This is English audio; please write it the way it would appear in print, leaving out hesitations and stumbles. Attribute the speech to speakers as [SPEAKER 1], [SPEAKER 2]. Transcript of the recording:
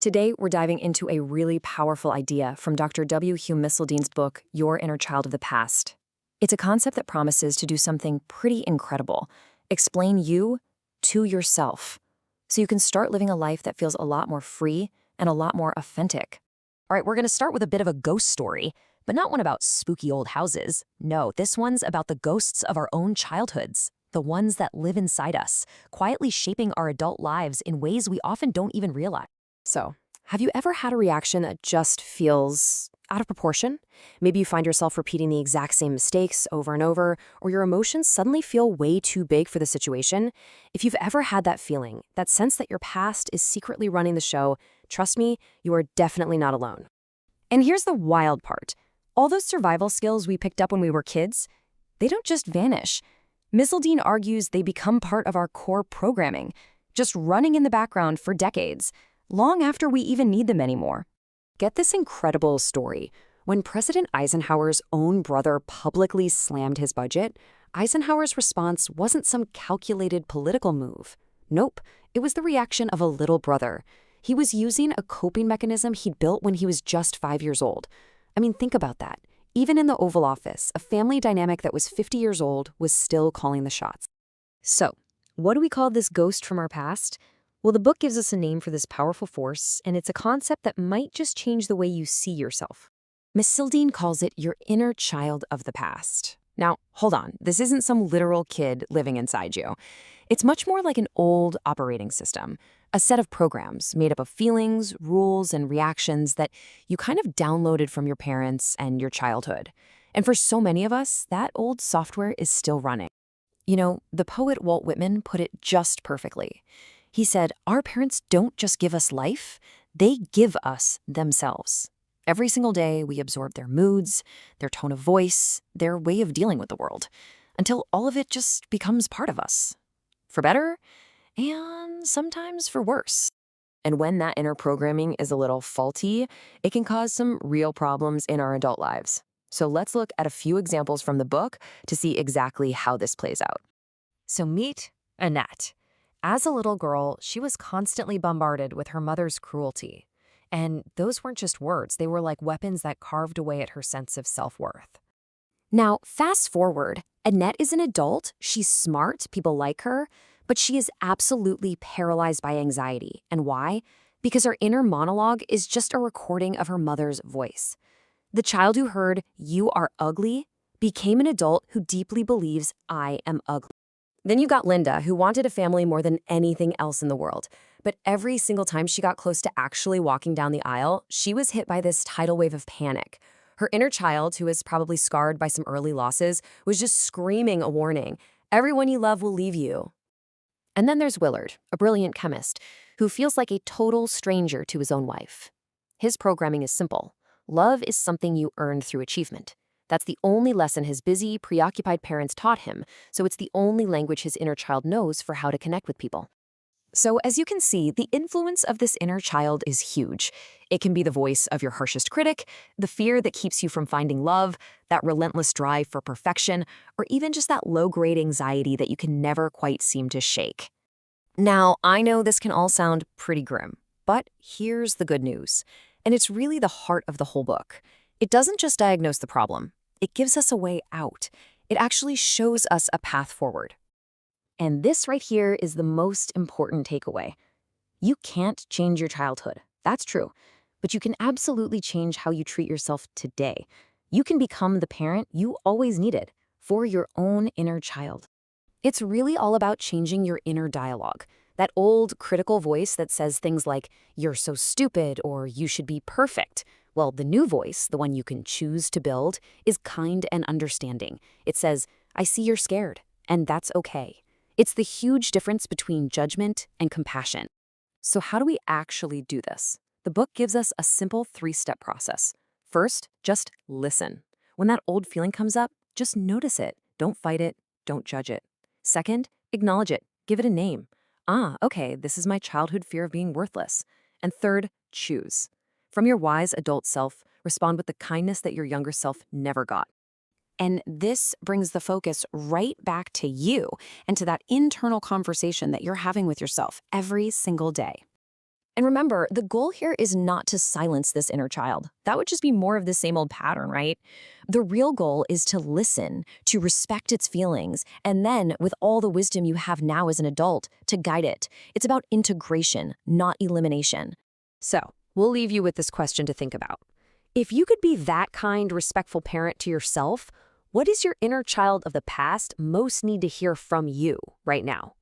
[SPEAKER 1] Today, we're diving into a really powerful idea from Dr. Hugh Missildine's book, Your Inner Child of the Past. It's a concept that promises to do something pretty incredible: explain you to yourself, so you can start living a life that feels a lot more free and a lot more authentic.
[SPEAKER 2] All right, we're going to start with a bit of a ghost story, but not one about spooky old houses. No, this one's about the ghosts of our own childhoods, the ones that live inside us, quietly shaping our adult lives in ways we often don't even realize.
[SPEAKER 3] So, have you ever had a reaction that just feels out of proportion? Maybe you find yourself repeating the exact same mistakes over and over, or your emotions suddenly feel way too big for the situation. If you've ever had that feeling, that sense that your past is secretly running the show, trust me, you are definitely not alone. And here's the wild part. All those survival skills we picked up when we were kids, they don't just vanish. Missildine argues they become part of our core programming, just running in the background for decades, long after we even need them anymore. Get this incredible story. When President Eisenhower's own brother publicly slammed his budget, Eisenhower's response wasn't some calculated political move. Nope, it was the reaction of a little brother. He was using a coping mechanism he'd built when he was just 5 years old. I mean, think about that. Even in the Oval Office, a family dynamic that was 50 years old was still calling the shots. So, what do we call this ghost from our past? Well, the book gives us a name for this powerful force, and it's a concept that might just change the way you see yourself. Missildine calls it your inner child of the past. Now, hold on, this isn't some literal kid living inside you. It's much more like an old operating system, a set of programs made up of feelings, rules, and reactions that you kind of downloaded from your parents and your childhood. And for so many of us, that old software is still running. You know, the poet Walt Whitman put it just perfectly. He said, our parents don't just give us life, they give us themselves. Every single day, we absorb their moods, their tone of voice, their way of dealing with the world, until all of it just becomes part of us. For better, and sometimes for worse. And when that inner programming is a little faulty, it can cause some real problems in our adult lives. So let's look at a few examples from the book to see exactly how this plays out. So meet Annette. As a little girl, she was constantly bombarded with her mother's cruelty. And those weren't just words, they were like weapons that carved away at her sense of self-worth. Now, fast forward, Annette is an adult, she's smart, people like her, but she is absolutely paralyzed by anxiety. And why? Because her inner monologue is just a recording of her mother's voice. The child who heard, "You are ugly," became an adult who deeply believes, "I am ugly." Then you got Linda, who wanted a family more than anything else in the world. But every single time she got close to actually walking down the aisle, she was hit by this tidal wave of panic. Her inner child, who is probably scarred by some early losses, was just screaming a warning. Everyone you love will leave you. And then there's Willard, a brilliant chemist, who feels like a total stranger to his own wife. His programming is simple. Love is something you earn through achievement. That's the only lesson his busy, preoccupied parents taught him, so it's the only language his inner child knows for how to connect with people. So as you can see, the influence of this inner child is huge. It can be the voice of your harshest critic, the fear that keeps you from finding love, that relentless drive for perfection, or even just that low-grade anxiety that you can never quite seem to shake. Now, I know this can all sound pretty grim, but here's the good news. And it's really the heart of the whole book. It doesn't just diagnose the problem. It gives us a way out. It actually shows us a path forward. And this right here is the most important takeaway. You can't change your childhood. That's true. But you can absolutely change how you treat yourself today. You can become the parent you always needed for your own inner child. It's really all about changing your inner dialogue. That old critical voice that says things like, "You're so stupid," or "You should be perfect." Well, the new voice, the one you can choose to build, is kind and understanding. It says, "I see you're scared, and that's okay." It's the huge difference between judgment and compassion. So how do we actually do this? The book gives us a simple 3-step process. First, just listen. When that old feeling comes up, just notice it. Don't fight it. Don't judge it. Second, acknowledge it. Give it a name. Okay, this is my childhood fear of being worthless. And third, choose. From your wise adult self, respond with the kindness that your younger self never got. And this brings the focus right back to you and to that internal conversation that you're having with yourself every single day.
[SPEAKER 1] And remember, the goal here is not to silence this inner child. That would just be more of the same old pattern, right? The real goal is to listen, to respect its feelings, and then, with all the wisdom you have now as an adult, to guide it. It's about integration, not elimination.
[SPEAKER 3] So, we'll leave you with this question to think about. If you could be that kind, respectful parent to yourself, what does your inner child of the past most need to hear from you right now?